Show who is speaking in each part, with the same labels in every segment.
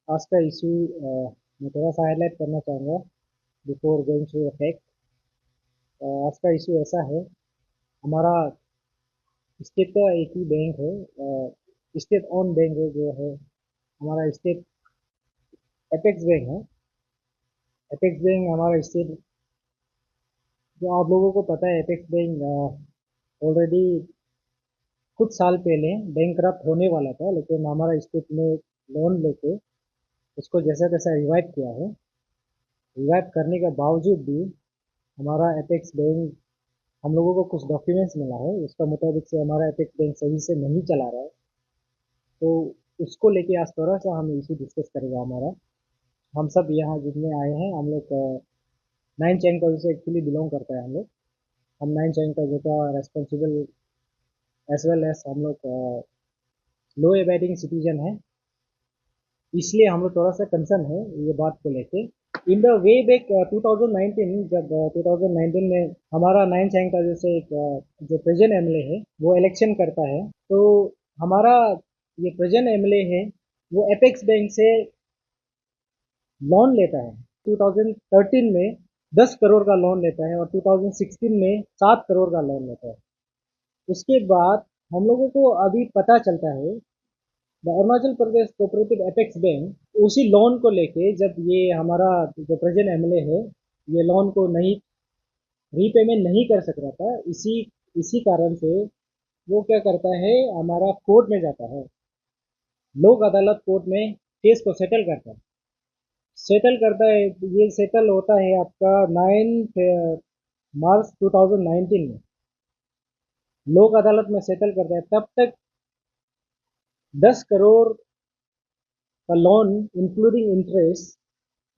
Speaker 1: आज का इशू मैं थोड़ा सा हाईलाइट करना चाहूँगा बिफोर गोइंग टू फैक्ट। आज का इशू ऐसा है। हमारा स्टेट का एक ही बैंक है, स्टेट ओन बैंक है जो है हमारा स्टेट एपेक्स बैंक है। एपेक्स बैंक हमारा स्टेट, जो आप लोगों को पता है, एपेक्स बैंक ऑलरेडी कुछ साल पहले बैंक करप्ट होने वाला था, लेकिन हमारा स्टेट ने लोन लेके उसको जैसा तैसा रिवाइव किया है। रिवाइव करने के बावजूद भी हमारा एपेक्स बैंक, हम लोगों को कुछ डॉक्यूमेंट्स मिला है, उसका मुताबिक से हमारा एपेक्स बैंक सही से नहीं चला रहा है। तो उसको लेके आज थोड़ा सा हम इशू डिस्कस करेंगे हमारा। हम सब यहाँ जितने आए हैं, हम लोग नाइन चैन का से एक्चुअली बिलोंग करता है। हम नाइन चैन का जो का रेस्पॉन्सिबल एज वेल एज हम लोग लो एबाइडिंग सिटीजन है, इसलिए हम लोग थोड़ा सा कंसर्न है ये बात को लेके। इन द वे बैक 2019, जब 2019 में हमारा नाइन चैंग का जैसे एक जो प्रेजेंट एमएलए है वो इलेक्शन करता है, तो हमारा ये प्रेजेंट एमएलए है वो एपेक्स बैंक से लोन लेता है। 2013 में 10 करोड़ का लोन लेता है और 2016 में 7 करोड़ का लोन लेता है। उसके बाद हम लोगों को अभी पता चलता है the Arunachal Pradesh cooperative apex bank उसी लोन को लेके, जब ये हमारा जो प्रेजेंट एमएलए है ये लोन को नहीं रीपेमेंट नहीं कर सक रहा था, इसी इसी कारण से वो क्या करता है, हमारा कोर्ट में जाता है, लोक अदालत कोर्ट में केस को सेटल करता है। ये सेटल होता है आपका 9 मार्च 2019 में, लोक अदालत में सेटल करता है। तब तक 10 करोड़ का लोन इंक्लूडिंग इंटरेस्ट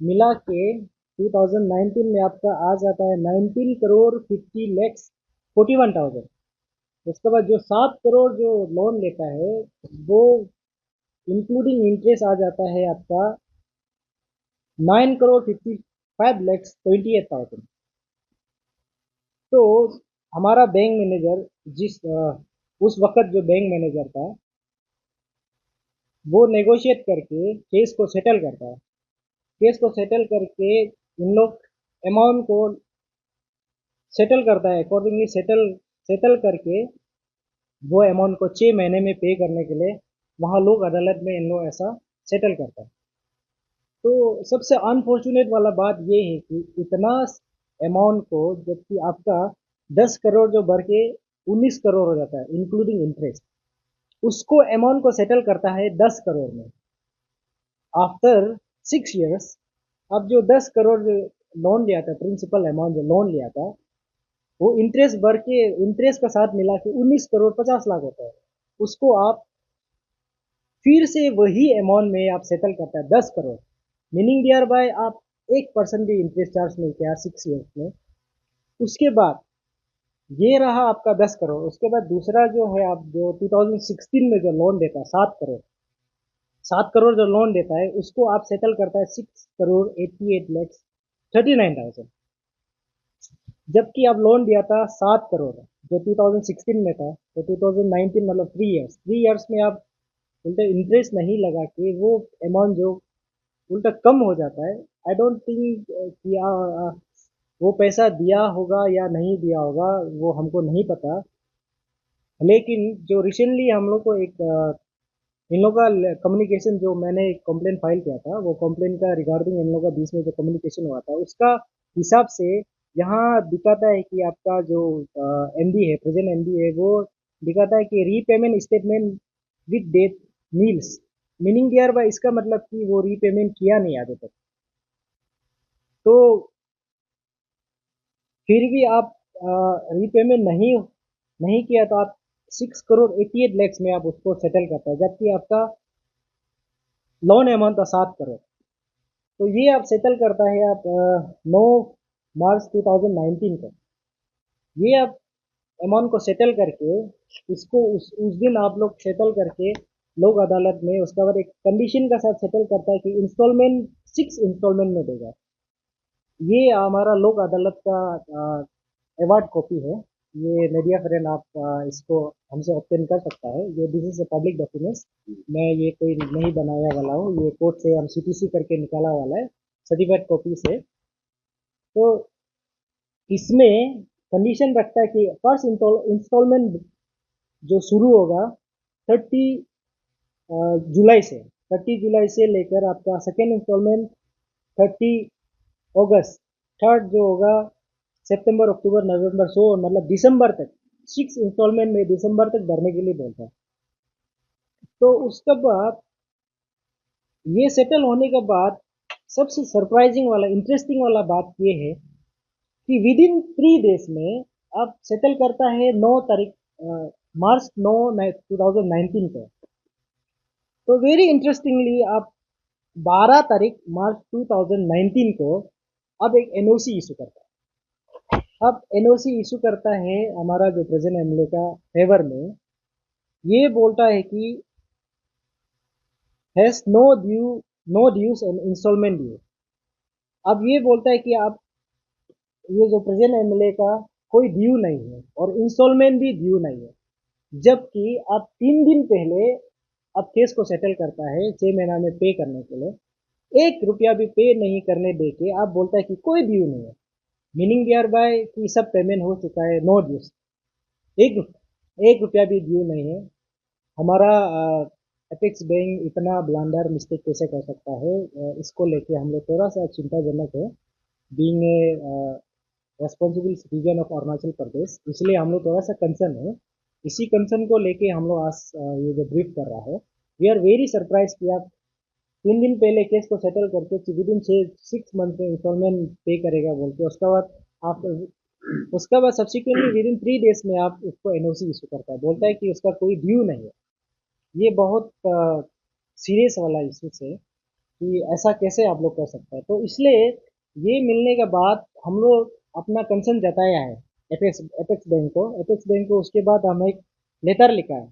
Speaker 1: मिला के 2019 में आपका आ जाता है 19 करोड़ 50 लैक्स 41,000। उसके बाद जो 7 करोड़ जो लोन लेता है वो इंक्लूडिंग इंटरेस्ट आ जाता है आपका 9 करोड़ 55 लैक्स 28,000। तो हमारा बैंक मैनेजर, उस वक्त जो बैंक मैनेजर था, वो नेगोशिएट करके केस को सेटल करता है। केस को सेटल करके इन लोग अमाउंट को सेटल करता है अकॉर्डिंगली, सेटल सेटल करके वो अमाउंट को 6 महीने में पे करने के लिए वहाँ लोग अदालत में इन लोग ऐसा सेटल करता है। तो सबसे अनफॉर्चुनेट वाला बात ये है कि इतना अमाउंट को, जबकि आपका 10 करोड़ जो बढ़ के 19 करोड़ हो जाता है इंक्लूडिंग इंटरेस्ट, उसको अमाउंट को सेटल करता है 10 करोड़ में आफ्टर 6 इयर्स। अब जो 10 करोड़ लोन लिया था, प्रिंसिपल अमाउंट जो लोन लिया था, वो इंटरेस्ट भर के इंटरेस्ट का साथ मिला के 19 करोड़ 50 लाख होता है। उसको आप फिर से वही अमाउंट में आप सेटल करता है 10 करोड़, मीनिंग डियर बाय आप 1% भी इंटरेस्ट चार्ज नहीं किया 6 ईयर्स में। उसके बाद ये रहा आपका 10 करोड़। उसके बाद दूसरा जो है, आप जो 2016 में जो लोन देता है 7 करोड़, 7 करोड़ जो लोन देता है उसको आप सेटल करता है 6 करोड़ 88 लैक्स 39,000। जबकि आप लोन दिया था 7 करोड़ जो 2016 में था, तो 2019 मतलब 3 इयर्स में आप उल्टा इंटरेस्ट नहीं लगा के वो अमाउंट जो उल्टा कम हो जाता है। आई डोंट थिंक कि वो पैसा दिया होगा या नहीं दिया होगा, वो हमको नहीं पता। लेकिन जो रिसेंटली हम लोग को एक इन लोगों का कम्युनिकेशन, जो मैंने एक कंप्लेंट फाइल किया था, वो कंप्लेंट का रिगार्डिंग इन लोगों का बीच में जो कम्युनिकेशन हुआ था उसका हिसाब से यहाँ दिखाता है कि आपका जो एमडी है, प्रेजेंट एमडी है, वो दिखाता है कि repayment statement with date nils, meaning thereby इसका मतलब कि वो रीपेमेंट किया नहीं आगे तक। तो फिर भी आप रीपेमेंट नहीं नहीं किया तो आप 6 करोड़ 88 लैक्स में आप उसको सेटल करता है, जबकि आपका लोन अमाउंट था 7 करोड़। तो ये आप सेटल करता है आप 9 मार्च 2019 को। ये आप अमाउंट को सेटल करके इसको उस दिन आप लोग सेटल करके लोग अदालत में उसके बाद एक कंडीशन का साथ सेटल करता है कि इंस्टॉलमेंट 6 इंस्टॉलमेंट में देगा। ये हमारा लोक अदालत का अवार्ड कॉपी है। ये मीडिया फ्रेंड आप इसको हमसे ऑब्टेन कर सकता है। ये this is a public documents. मैं ये कोई नहीं बनाया वाला हूँ, ये कोर्ट से हम सीटीसी करके निकाला वाला है, सर्टिफाइड कॉपी से। तो इसमें कंडीशन रखता है कि फर्स्ट इंस्टॉलमेंट जो शुरू होगा 30 जुलाई से लेकर आपका सेकेंड इंस्टॉलमेंट 30 अगस्त, थर्ड जो होगा सितंबर अक्टूबर नवंबर, सो मतलब दिसंबर तक, 6 इंस्टॉलमेंट में दिसंबर तक भरने के लिए बोलता है। तो उसके बाद ये सेटल होने के बाद सबसे सरप्राइजिंग वाला इंटरेस्टिंग वाला बात ये है कि विद इन 3 डेज में अब सेटल करता है 9 तारीख, मार्च 9 2019 को। तो वेरी इंटरेस्टिंगली आप 12 तारीख मार्च 2019 को अब एक एनओसी इशू करता है। अब एनओसी इशू करता है हमारा जो प्रेजेंट एमएलए का फेवर में, ये बोलता है कि has no dues and installment due. अब ये बोलता है कि आप ये जो प्रेजेंट एमएलए का कोई ड्यू नहीं है और इंस्टॉलमेंट भी ड्यू नहीं है, जबकि आप 3 दिन पहले अब केस को सेटल करता है 6 महीना में पे करने के लिए, 1 रुपया भी पे नहीं करने दे के आप बोलता है कि कोई ड्यू नहीं है, मीनिंग दियर बाय कि सब पेमेंट हो चुका है, नो ड्यूज। एक एक रुपया भी ड्यू नहीं है। हमारा एपेक्स बैंक इतना ब्लंडर मिस्टेक कैसे कर सकता है, इसको लेके हम लोग थोड़ा सा चिंताजनक है। Being a responsible citizen of Arunachal Pradesh, इसलिए हम लोग थोड़ा सा कंसर्न है। इसी कंसर्न को लेके हम लोग आज ये जो ब्रीफ कर रहा है, वी आर वेरी सरप्राइज कि आप 3 दिन पहले केस को सेटल करके विद इन 6 मंथ में इंस्टॉलमेंट पे करेगा बोल के, उसका बाद सब्सिक्वेंटली विद इन 3 डेज में आप उसको एनओसी इशू करता है, बोलता है कि उसका कोई ड्यू नहीं है। ये बहुत सीरियस वाला इशू है कि ऐसा कैसे आप लोग कर सकते हैं। तो इसलिए ये मिलने के बाद हम लोग अपना कंसर्न जताया है एपेक्स बैंक को। उसके बाद हम एक लेटर लिखा है,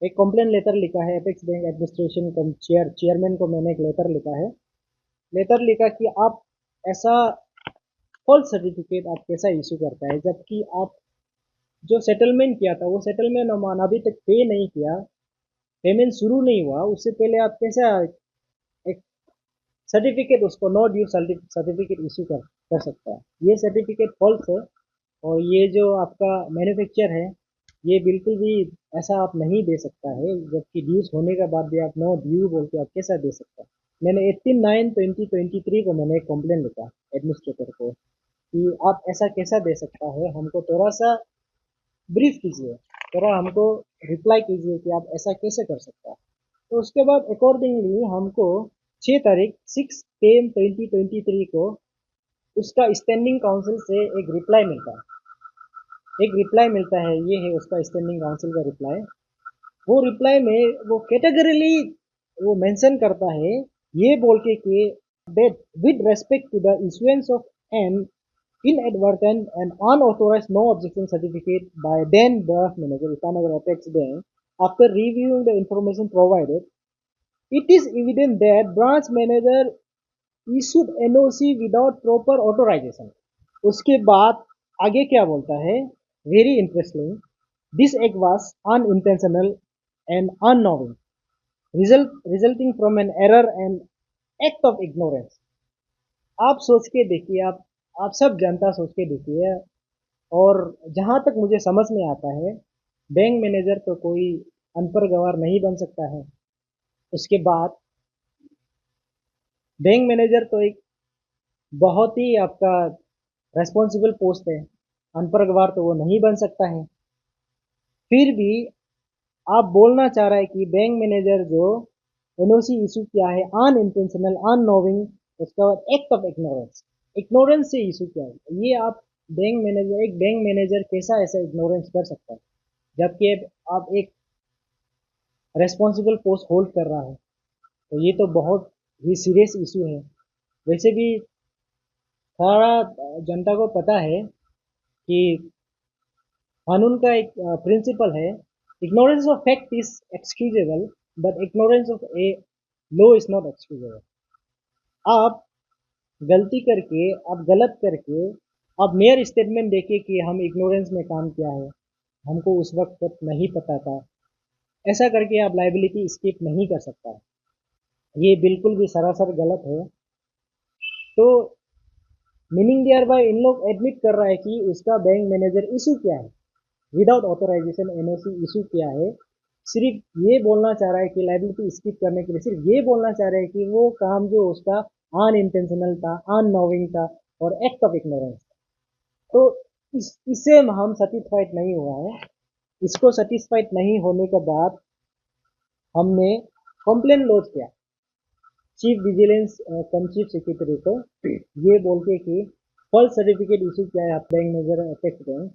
Speaker 1: एक कंप्लेन लेटर लिखा है एपेक्स बैंक एडमिनिस्ट्रेशन चेयरमैन को। मैंने एक लेटर लिखा है, लेटर लिखा कि आप ऐसा फॉल्स सर्टिफिकेट आप कैसा इशू करता है, जबकि आप जो सेटलमेंट किया था वो सेटलमेंट अमाउंट अभी तक पे नहीं किया, पेमेंट शुरू नहीं हुआ, उससे पहले आप कैसे एक सर्टिफिकेट उसको नो ड्यू सर्टिफिकेट इशू कर सकता है। ये सर्टिफिकेट फॉल्स है। और ये जो आपका मैन्युफैक्चर है, ये बिल्कुल भी ऐसा आप नहीं दे सकता है, जबकि ड्यूज होने के बाद भी आप नो ड्यू बोल के आप कैसा दे सकता है। मैंने 18/9/2023 को मैंने एक कंप्लेन लिखा एडमिनिस्ट्रेटर को कि आप ऐसा कैसा दे सकता है, हमको थोड़ा सा ब्रीफ कीजिए, थोड़ा हमको रिप्लाई कीजिए कि आप ऐसा कैसे कर सकता है। तो उसके बाद अकॉर्डिंगली हमको 6 तारीख 6/10/2023 को उसका स्टैंडिंग काउंसिल से एक रिप्लाई मिलता है। ये है उसका स्टैंडिंग काउंसिल का रिप्लाई। वो रिप्लाई में वो कैटेगरीली वो मेंशन करता है, ये बोल के कि that with respect to the issuance of an inadvertent and unauthorized no objection certificate by then branch manager Itanagar Apex Bank, after reviewing the information provided, it is evident that branch manager issued NOC without proper authorization. उसके बाद आगे क्या बोलता है, very interesting, this act was unintentional and annoying resulting from an error and act of ignorance. आप सोच के देखिए, आप सब जनता सोच के देखिए। और जहाँ तक मुझे समझ में आता है, बैंक मैनेजर तो कोई अनपढ़ गवार नहीं बन सकता है। उसके बाद बैंक मैनेजर तो एक बहुत ही आपका रेस्पॉन्सिबल पोस्ट है, अनपढ़ गवार तो वो नहीं बन सकता है। फिर भी आप बोलना चाह रहा है कि बैंक मैनेजर जो एनओसी इशू किया है अनइंटेंशनल अननोविंग, उसका बाद एक्ट ऑफ इग्नोरेंस, इग्नोरेंस से इशू किया है। ये आप एक बैंक मैनेजर कैसा ऐसा इग्नोरेंस कर सकता है, जबकि आप एक रेस्पॉन्सिबल पोस्ट होल्ड कर रहा है। तो ये तो बहुत ही सीरियस इशू है। वैसे भी सारा जनता को पता है कि कानून का एक प्रिंसिपल है, ignorance of fact is excusable but ignorance of a law is not excusable. आप गलती करके, आप गलत करके अब मेयर स्टेटमेंट देखिए कि हम इग्नोरेंस में काम किया है, हमको उस वक्त नहीं पता था, ऐसा करके आप लाइबिलिटी स्किप नहीं कर सकता। ये बिल्कुल भी सरासर गलत है। तो मीनिंग दियर बाय इन लोग एडमिट कर रहा है कि उसका बैंक मैनेजर इशू क्या है, विदाउट ऑथराइजेशन एनओसी इशू किया है। सिर्फ ये बोलना चाह रहा है कि लाइबिलिटी स्किप करने के लिए सिर्फ ये बोलना चाह रहा है कि वो काम जो उसका अनइंटेंशनल था, अननोइंग था और एक्ट ऑफ इग्नोरेंस था। तो इससे हम सेटिस्फाइड नहीं हुआ है। इसको सेटिस्फाइड नहीं होने के बाद हमने कंप्लेन लॉन्च किया चीफ विजिलेंस कम चीफ सेक्रेटरी को, ये बोल के कि फॉल्स सर्टिफिकेट इशू किया है आप bank manager apex bank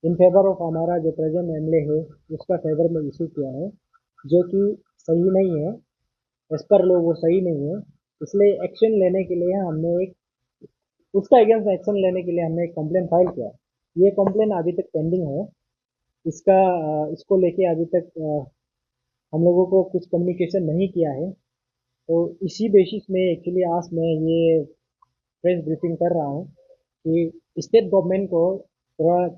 Speaker 1: in favour of हमारा जो प्रेजेंट एमएलए है उसका फेवर में इशू किया है, जो कि सही नहीं है। एज पर लो वो सही नहीं है। इसलिए एक्शन लेने के लिए हमने एक उसका अगेंस्ट एक्शन लेने के लिए हमने एक कंप्लेन फाइल किया। ये कंप्लेन अभी तक पेंडिंग है। इसको लेके अभी तक हम लोगों को कुछ कम्युनिकेशन नहीं किया है। तो इसी बेसिस में एक्चुअली आज मैं ये प्रेस ब्रीफिंग कर रहा हूँ कि स्टेट गवर्नमेंट को थोड़ा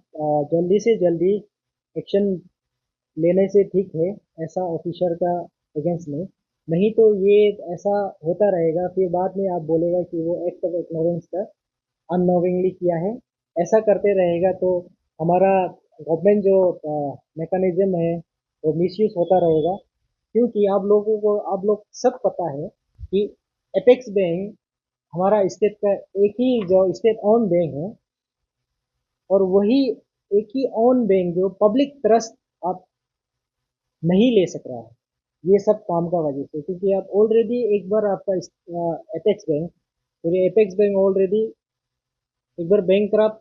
Speaker 1: जल्दी से जल्दी एक्शन लेने से ठीक है ऐसा ऑफिसर का अगेंस्ट में। नहीं तो ये ऐसा होता रहेगा, फिर बाद में आप बोलेगा कि वो एक्ट ऑफ इग्नोरेंस का अननोविंगली किया है। ऐसा करते रहेगा तो हमारा गवर्नमेंट जो मैकेनिज्म है वो मिसयूज होता रहेगा। क्योंकि आप लोग सब पता है कि एपेक्स बैंक हमारा स्टेट का एक ही जो स्टेट ओन बैंक है, और वही एक ही ओन बैंक जो पब्लिक ट्रस्ट आप नहीं ले सक रहा है ये सब काम का वजह से। क्योंकि आप ऑलरेडी एक बार आपका एपेक्स बैंक, तो ये एपेक्स बैंक ऑलरेडी एक बार बैंक करप्ट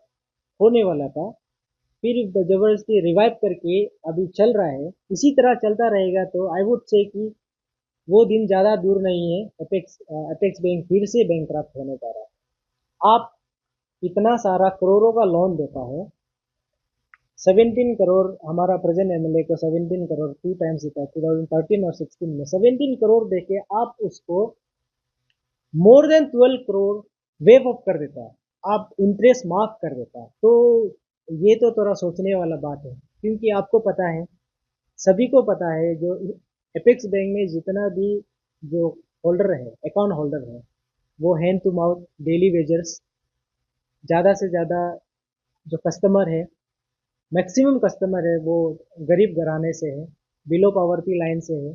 Speaker 1: होने वाला था, फिर जबरदस्ती रिवाइव करके अभी चल रहा है। इसी तरह चलता रहेगा तो आई वुड से कि वो दिन ज़्यादा दूर नहीं है, एपेक्स बैंक फिर से बैंक करप्ट होने जा रहा है। आप इतना सारा करोड़ों का लोन देता है, 17 करोड़ हमारा प्रेजेंट एमएलए को 17 करोड़ 2 टाइम्स देता है 2013 और 16 में 17 करोड़ देके आप उसको more than 12 crore wave of कर देता है, आप इंटरेस्ट माफ कर देता है। तो ये तो थोड़ा सोचने वाला बात है। क्योंकि आपको पता है, सभी को पता है, जो एपेक्स बैंक में जितना भी जो होल्डर है, अकाउंट होल्डर है, वो hand to mouth daily wagers, ज़्यादा से ज़्यादा जो कस्टमर है, मैक्सिमम कस्टमर है वो गरीब घराने से है, बिलो पॉवर्टी लाइन से है,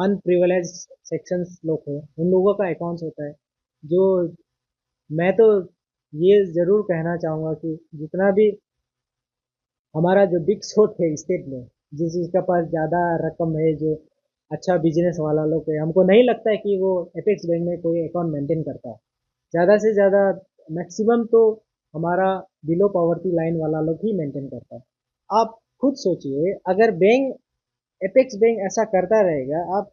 Speaker 1: अनप्रिविलेज सेक्शंस लोग हैं, उन लोगों का अकाउंट्स होता है। जो मैं तो ये ज़रूर कहना चाहूँगा कि जितना भी हमारा जो बिग शॉट है स्टेट में, जिसका पास ज़्यादा रकम है, जो अच्छा बिजनेस वाला लोग है, हमको नहीं लगता है कि वो एपेक्स बैंक में कोई अकाउंट मेंटेन करता है। ज़्यादा से ज़्यादा मैक्सिमम तो हमारा बिलो पॉवर्टी लाइन वाला लोग ही मेंटेन करता है। आप खुद सोचिए, अगर बैंक एपेक्स बैंक ऐसा करता रहेगा, आप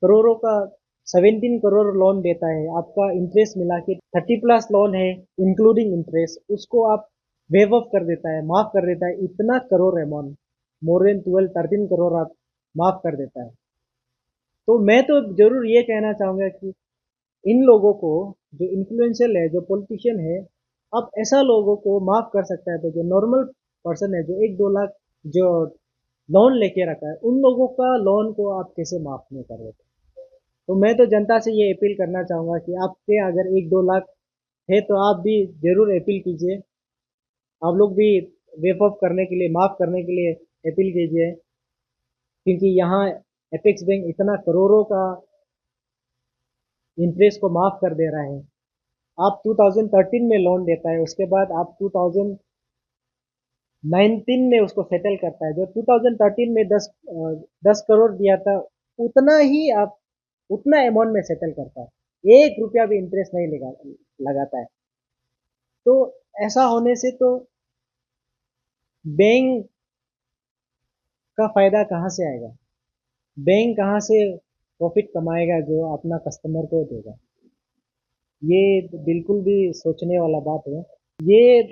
Speaker 1: करोड़ों का 17 करोड़ लोन देता है, आपका इंटरेस्ट मिला के 30+ लोन है इंक्लूडिंग इंटरेस्ट, उसको आप वेव ऑफ कर देता है, माफ कर देता है, इतना crore amount, more than 12 13 crore आप माफ कर देता है। तो मैं तो जरूर ये कहना चाहूंगा कि इन लोगों को, जो इन्फ्लुएंशियल है, जो पॉलिटिशियन है, आप ऐसा लोगों को माफ कर सकता है। तो जो नॉर्मल पर्सन है, जो 1 2 लाख जो लोन लेके रखा है, उन लोगों का लोन को आप कैसे माफ नहीं कर देते। तो मैं तो जनता से ये अपील करना चाहूँगा कि आपके अगर 1 2 लाख है तो आप भी जरूर अपील कीजिए, आप लोग भी वेव ऑफ करने के लिए, माफ़ करने के लिए अपील कीजिए। क्योंकि यहाँ एपेक्स बैंक इतना करोड़ों का इंटरेस्ट को माफ़ कर दे रहा है। आप 2013 में लोन देता है, उसके बाद आप 2019 में उसको सेटल करता है। जो 2013 में 10 करोड़ दिया था, उतना ही आप उतना अमाउंट में सेटल करता है, 1 रुपया भी इंटरेस्ट नहीं लगाता है। तो ऐसा होने से तो बैंक का फायदा कहाँ से आएगा, बैंक कहाँ से प्रॉफिट कमाएगा जो अपना कस्टमर को देगा। ये बिल्कुल भी सोचने वाला बात है। ये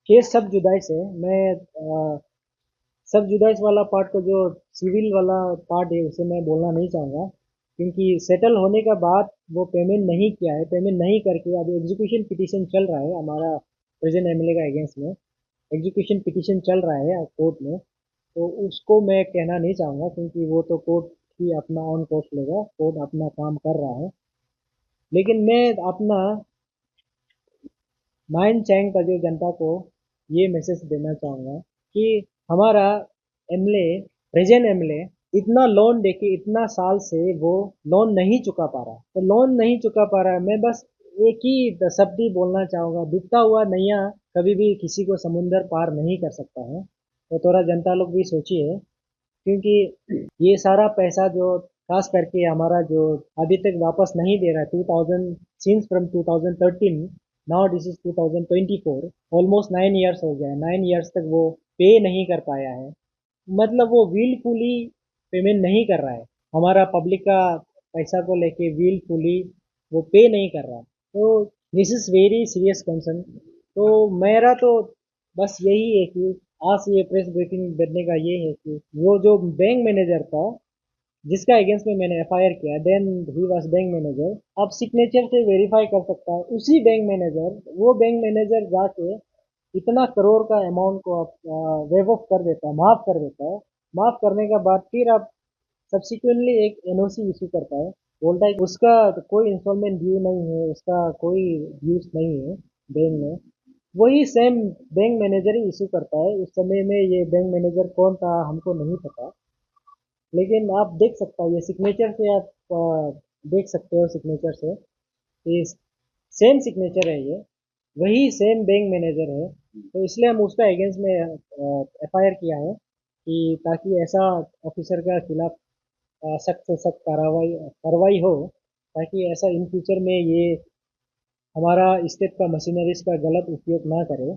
Speaker 1: केस सब जुदाई से मैं सब जुदाई वाला पार्ट को, जो सिविल वाला पार्ट है, उसे मैं बोलना नहीं चाहूँगा। क्योंकि सेटल होने के बाद वो पेमेंट नहीं किया है, पेमेंट नहीं करके अभी एग्जीक्यूशन पिटीशन चल रहा है हमारा प्रेजेंट एमएलए का अगेंस्ट में। एग्जीक्यूशन पिटीशन चल रहा है कोर्ट में। तो उसको मैं कहना नहीं चाहूँगा, क्योंकि वो तो कोर्ट ही अपना ऑन कोर्स लेगा, कोर्ट अपना काम कर रहा है। लेकिन मैं अपना माइन चैंग का जो जनता को ये मैसेज देना चाहूँगा कि हमारा एमएलए, प्रेजेंट एमएलए, इतना लोन देके इतना साल से वो लोन नहीं चुका पा रहा, तो लोन नहीं चुका पा रहा है। मैं बस एक ही शब्द ही बोलना चाहूँगा, डूबता हुआ नैया कभी भी किसी को समुंदर पार नहीं कर सकता है। तो थोड़ा जनता लोग भी सोचिए, क्योंकि ये सारा पैसा जो खास करके हमारा जो अभी तक वापस नहीं दे रहा है, 2000 since from 2013, now this is 2024, almost 9 years हो गया है। 9 इयर्स तक वो पे नहीं कर पाया है। मतलब वो विलफुली पेमेंट नहीं कर रहा है, हमारा पब्लिक का पैसा को लेके विलफुली वो पे नहीं कर रहा। तो this is very serious concern. तो मेरा तो बस यही है कि आज ये प्रेस ब्रीफिंग देने का ये है कि वो जो बैंक मैनेजर था जिसका अगेंस्ट में मैंने एफआईआर किया, then he was bank manager, अब सिग्नेचर से वेरीफाई कर सकता है उसी बैंक मैनेजर, वो बैंक मैनेजर जाके इतना करोड़ का अमाउंट को वेव ऑफ कर देता है, माफ़ कर देता है। माफ़ करने के बाद फिर आप सब्सिक्वेंटली एक एनओसी इशू करता है, बोलता है कि उसका तो कोई इंस्टॉलमेंट ड्यू नहीं है, उसका कोई ड्यूज नहीं है बैंक में। वही सेम बैंक मैनेजर ही इशू करता है। उस समय में ये बैंक मैनेजर कौन था हमको नहीं पता, लेकिन आप देख सकता है ये सिग्नेचर से, आप देख सकते हो सिग्नेचर से, ये सेम सिग्नेचर है ये, वही सेम बैंक मैनेजर है। तो इसलिए हम उसका अगेंस्ट में एफआईआर किया है कि ताकि ऐसा ऑफिसर के खिलाफ सख्त से सख्त कार्रवाई कार्रवाई हो, ताकि ऐसा इन फ्यूचर में ये हमारा स्टेट का मशीनरीज का गलत उपयोग ना करे,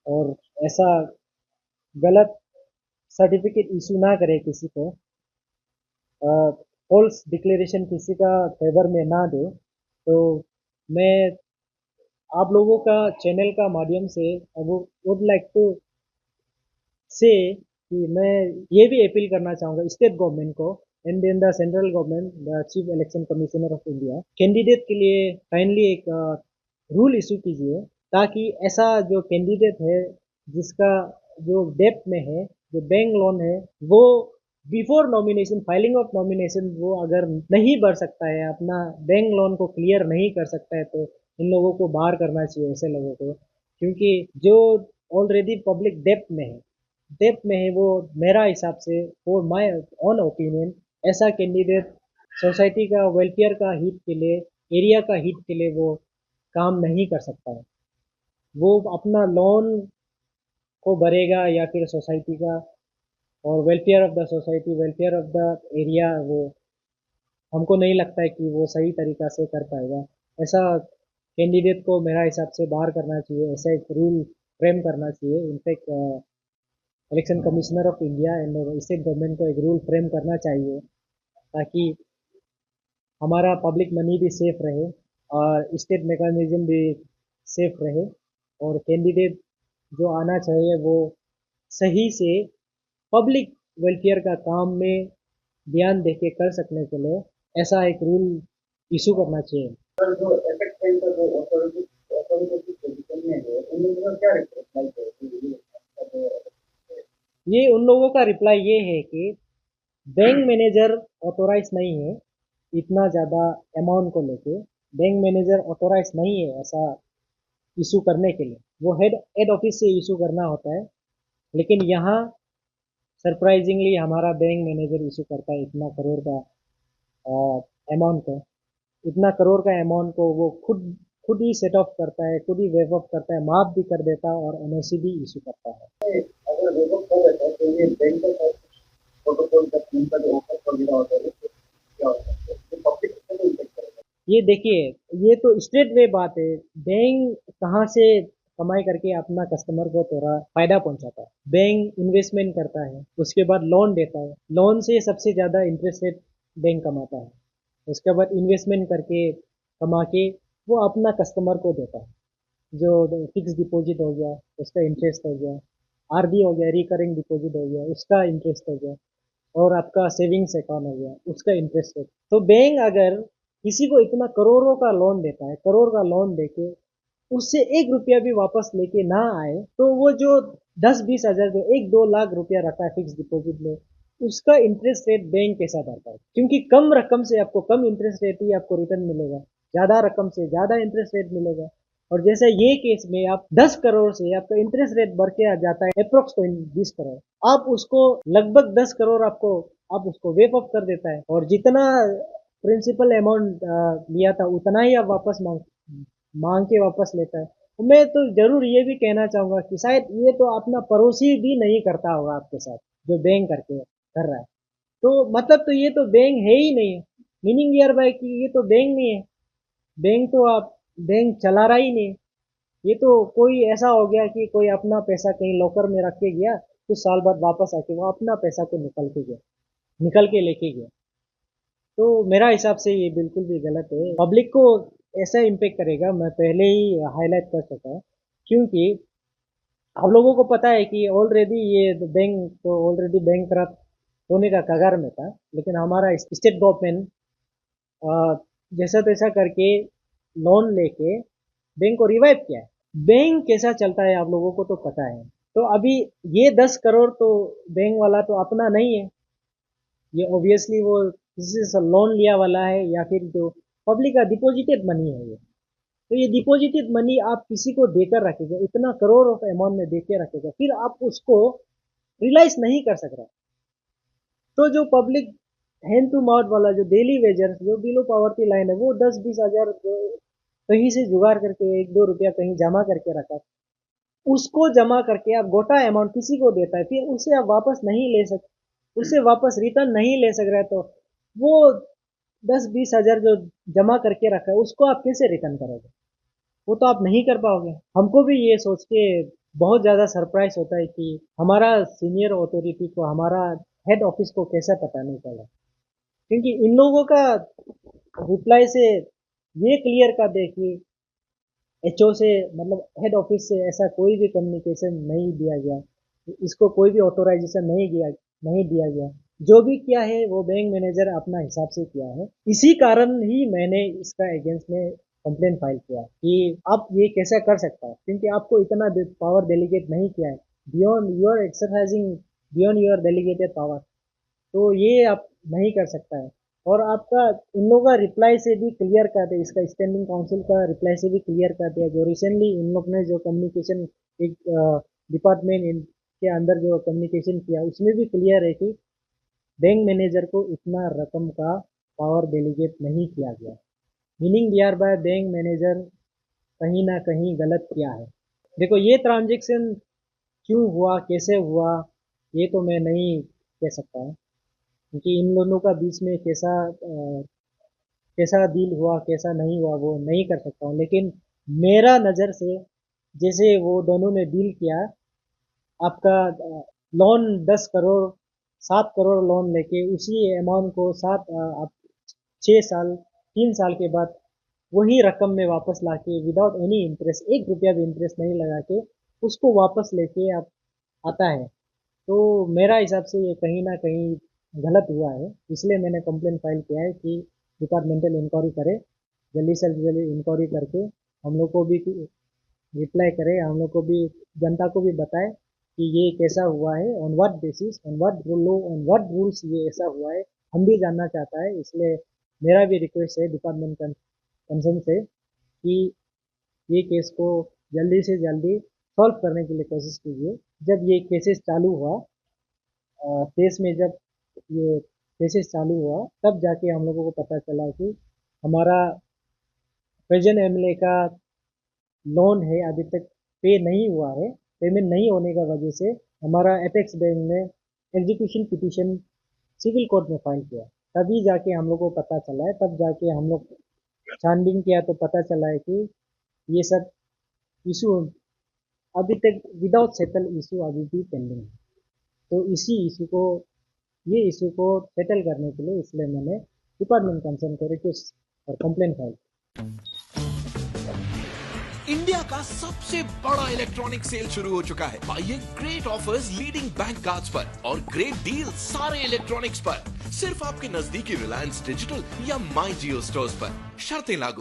Speaker 1: और ऐसा गलत सर्टिफिकेट इशू ना करे किसी को, फॉल्स डिक्लेरेशन किसी का फेवर में ना दे। तो मैं आप लोगों का चैनल का माध्यम से वुड लाइक टू से कि मैं ये भी अपील करना चाहूँगा स्टेट गवर्नमेंट को and then the central government, the chief election commissioner of India, candidate के लिए काइंडली एक रूल इशू कीजिए, ताकि ऐसा जो कैंडिडेट है जिसका जो डेप्थ में है, जो बैंक लोन है, वो before nomination, filing of nomination, वो अगर नहीं भर सकता है, अपना बैंक लोन को क्लियर नहीं कर सकता है, तो इन लोगों को बाहर करना चाहिए, ऐसे लोगों को। क्योंकि जो ऑलरेडी पब्लिक डेप्थ में है, डेप्थ में है, वो मेरा हिसाब से, फॉर माय ऑन ओपिनियन, ऐसा कैंडिडेट सोसाइटी का वेलफेयर का हित के लिए, एरिया का हित के लिए वो काम नहीं कर सकता है। वो अपना लोन को भरेगा या फिर सोसाइटी का और welfare of the society, welfare of the area, वो हमको नहीं लगता है कि वो सही तरीका से कर पाएगा। ऐसा कैंडिडेट को मेरा हिसाब से बाहर करना चाहिए, ऐसा एक रूल फ्रेम करना चाहिए। In fact election commissioner of India and state government को एक रूल फ्रेम करना चाहिए, ताकि हमारा पब्लिक मनी भी सेफ रहे और स्टेट मैकेनिज्म भी सेफ रहे, और कैंडिडेट जो आना चाहिए वो सही से पब्लिक वेलफेयर का काम में ध्यान देके कर सकने के लिए ऐसा एक रूल इशू करना चाहिए। सर, जो एपेक्स बैंक का जो अथॉरिटी पोजीशन में है, उन लोगों का क्या रिप्लाई है? ये उन लोगों का रिप्लाई ये है कि बैंक मैनेजर ऑथोराइज नहीं है इतना ज़्यादा अमाउंट को लेके, बैंक मैनेजर ऑथोराइज नहीं है ऐसा इशू करने के लिए, वो हेड हेड ऑफिस से इशू करना होता है। लेकिन यहाँ सरप्राइजिंगली हमारा बैंक मैनेजर इशू करता है इतना करोड़ का अमाउंट को, इतना करोड़ का अमाउंट को वो खुद खुद ही सेट ऑफ करता है, खुद ही वेव ऑफ करता है, माफ भी कर देता है और एनओसी भी इशू करता है। अगर वेव ऑफ कर देता है तो ये बैंक का प्रोटोकॉल का उनका जो ऑफर वगैरह होता है उसको क्या होता है, तो पब्लिक को तो इफेक्ट करेगा। ये देखिए, ये तो स्ट्रेट वे बात है। बैंक कहाँ से कमाई करके अपना कस्टमर को थोड़ा फायदा पहुंचाता है। बैंक इन्वेस्टमेंट करता है, उसके बाद लोन देता है, लोन से सबसे ज़्यादा इंटरेस्ट रेट बैंक कमाता है। उसके बाद इन्वेस्टमेंट करके कमा के वो अपना कस्टमर को देता है। जो फिक्स डिपॉजिट हो गया उसका इंटरेस्ट हो गया, आरडी हो गया, रिकरिंग डिपॉजिट हो गया, उसका इंटरेस्ट हो गया, और आपका सेविंग्स अकाउंट हो गया उसका इंटरेस्ट रेट। तो बैंक अगर किसी को इतना करोड़ों का लोन देता है, करोड़ का लोन देके उससे 1 रुपया भी वापस लेके ना आए, तो वो जो 10-20 हजार जो 1-2 लाख रुपया रखा है फिक्स डिपॉजिट में, उसका इंटरेस्ट रेट बैंक कैसा भरता है? क्योंकि कम रकम से आपको कम इंटरेस्ट रेट ही आपको रिटर्न मिलेगा, ज्यादा रकम से ज्यादा इंटरेस्ट रेट मिलेगा। और जैसे ये केस में आप 10 करोड़ से आपका इंटरेस्ट रेट बढ़ के आ जाता है अप्रोक्स 20 करोड़, आप उसको लगभग 10 करोड़ आपको आप उसको वेप ऑफ कर देता है, और जितना प्रिंसिपल अमाउंट लिया था उतना ही आप वापस मांग मांग के वापस लेता है। तो मैं तो जरूर ये भी कहना चाहूंगा कि शायद ये तो अपना पड़ोसी भी नहीं करता होगा आपके साथ, जो बैंक करके कर रहा है। तो मतलब तो ये तो बैंक है ही नहीं, मीनिंग यार भाई कि ये तो बैंक नहीं है। बैंक तो आप बैंक चला रहा ही नहीं। ये तो कोई ऐसा हो गया कि कोई अपना पैसा कहीं लॉकर में रख के गया, कुछ साल बाद वापस आके वो अपना पैसा को निकल के लेके गया। तो मेरा हिसाब से ये बिल्कुल भी गलत है, पब्लिक को ऐसा इम्पेक्ट करेगा, मैं पहले ही हाईलाइट कर चुका हूँ। क्योंकि हम लोगों को पता है कि ऑलरेडी ये बैंक तो ऑलरेडी बैंक करप्ट होने का कगार में था, लेकिन हमारा स्टेट गवर्नमेंट जैसा तैसा करके लोन लेके बैंक को रिवाइव किया है। बैंक कैसा चलता है आप लोगों को तो पता है। तो अभी ये 10 करोड़ तो बैंक वाला तो अपना नहीं है, ये ऑब्वियसली वो किसी से लोन लिया वाला है, या फिर जो पब्लिक का डिपॉजिटेड मनी है ये। तो ये डिपॉजिटेड मनी आप किसी को देकर रखेगा, इतना करोड़ ऑफ अमाउंट में देकर रखेगा, फिर आप उसको रियलाइज नहीं कर सक रहा। तो जो पब्लिक हैंड टू माउथ वाला जो डेली वेजर जो बिलो पॉवर्टी लाइन है, वो 10-20 हजार कहीं से जुगाड़ करके 1-2 रुपया कहीं जमा करके रखा, उसको जमा करके आप गोटा अमाउंट किसी को देता है, फिर उसे आप वापस नहीं ले सकते, उसे वापस रिटर्न नहीं ले सक रहे, तो वो 10-20 हजार जो जमा करके रखा है उसको आप कैसे रिटर्न करोगे? वो तो आप नहीं कर पाओगे। हमको भी ये सोच के बहुत ज़्यादा सरप्राइज होता है कि हमारा सीनियर अथॉरिटी को, हमारा हेड ऑफिस को कैसा पता नहीं चला। क्योंकि इन लोगों का रिप्लाई से ये क्लियर कर दे कि एचओ से, मतलब हेड ऑफिस से ऐसा कोई भी कम्युनिकेशन नहीं दिया गया, इसको कोई भी ऑथोराइजेशन नहीं दिया गया। जो भी किया है वो बैंक मैनेजर अपना हिसाब से किया है। इसी कारण ही मैंने इसका अगेंस्ट में कंप्लेंट फाइल किया कि आप ये कैसा कर सकता है, क्योंकि आपको इतना पावर डेलीगेट नहीं किया है, beyond your exercising beyond your delegated power. तो ये आप नहीं कर सकता है। और आपका इन लोगों का रिप्लाई से भी क्लियर कर दिया, इसका स्टैंडिंग काउंसिल का रिप्लाई से भी क्लियर कर दिया, जो रिसेंटली इन लोग ने जो कम्युनिकेशन एक डिपार्टमेंट के अंदर जो कम्युनिकेशन किया, उसमें भी क्लियर है कि बैंक मैनेजर को इतना रकम का पावर डेलीगेट नहीं किया गया। Meaning thereby bank manager कहीं ना कहीं गलत किया है। देखो ये ट्रांजेक्शन क्यों हुआ, कैसे हुआ, ये तो मैं नहीं कह सकता हूँ, क्योंकि इन दोनों का बीच में कैसा डील हुआ कैसा नहीं हुआ वो नहीं कर सकता हूँ। लेकिन मेरा नज़र से जैसे वो दोनों ने डील किया, आपका लोन 10 करोड़, 7 करोड़ लोन लेके उसी अमाउंट को आप 6 साल 3 साल के बाद वही रकम में वापस लाके विदाउट एनी इंटरेस्ट, 1 रुपया भी इंटरेस्ट नहीं लगा के उसको वापस लेके आप आता है। तो मेरा हिसाब से ये कहीं ना कहीं गलत हुआ है, इसलिए मैंने कंप्लेंट फाइल किया है कि डिपार्टमेंटल इंक्वायरी करे, जल्दी से जल्दी इंक्वायरी करके हम लोग को भी रिप्लाई करे, हम लोग को भी, जनता को भी बताए कि ये कैसा हुआ है, on what basis, on what low, on what rules ये ऐसा हुआ है, हम भी जानना चाहता है। इसलिए मेरा भी रिक्वेस्ट है डिपार्टमेंट कंसर्न से कि ये केस को जल्दी से जल्दी सॉल्व करने के लिए कोशिश कीजिए। जब ये केसेस चालू हुआ, केस में जब ये केसेस चालू हुआ, तब जाके हम लोगों को पता चला कि हमारा प्रेजेंट एमएलए का लोन है अभी तक पे नहीं हुआ है। पेमेंट नहीं होने का वजह से हमारा एपेक्स बैंक ने एग्जीक्यूशन पिटीशन सिविल कोर्ट में फाइल किया। तभी जाके हम लोग को पता चला है, तब जाके हम लोग छानबीन किया तो पता चला है कि ये सब इशू अभी तक विदाउट सेटल इशू अभी भी पेंडिंग है। तो इसी इशू को ये इशू को सेटल करने के लिए इसलिए मैंने डिपार्टमेंट कंसर्न को रिक्वेस्ट और कंप्लेंट फाइल
Speaker 2: इंडिया का सबसे बड़ा इलेक्ट्रॉनिक सेल शुरू हो चुका है। पाइए great offers leading bank cards पर और ग्रेट डील सारे इलेक्ट्रॉनिक्स पर, सिर्फ आपके नजदीकी रिलायंस डिजिटल या माई जियो स्टोर्स पर। शर्तें लागू।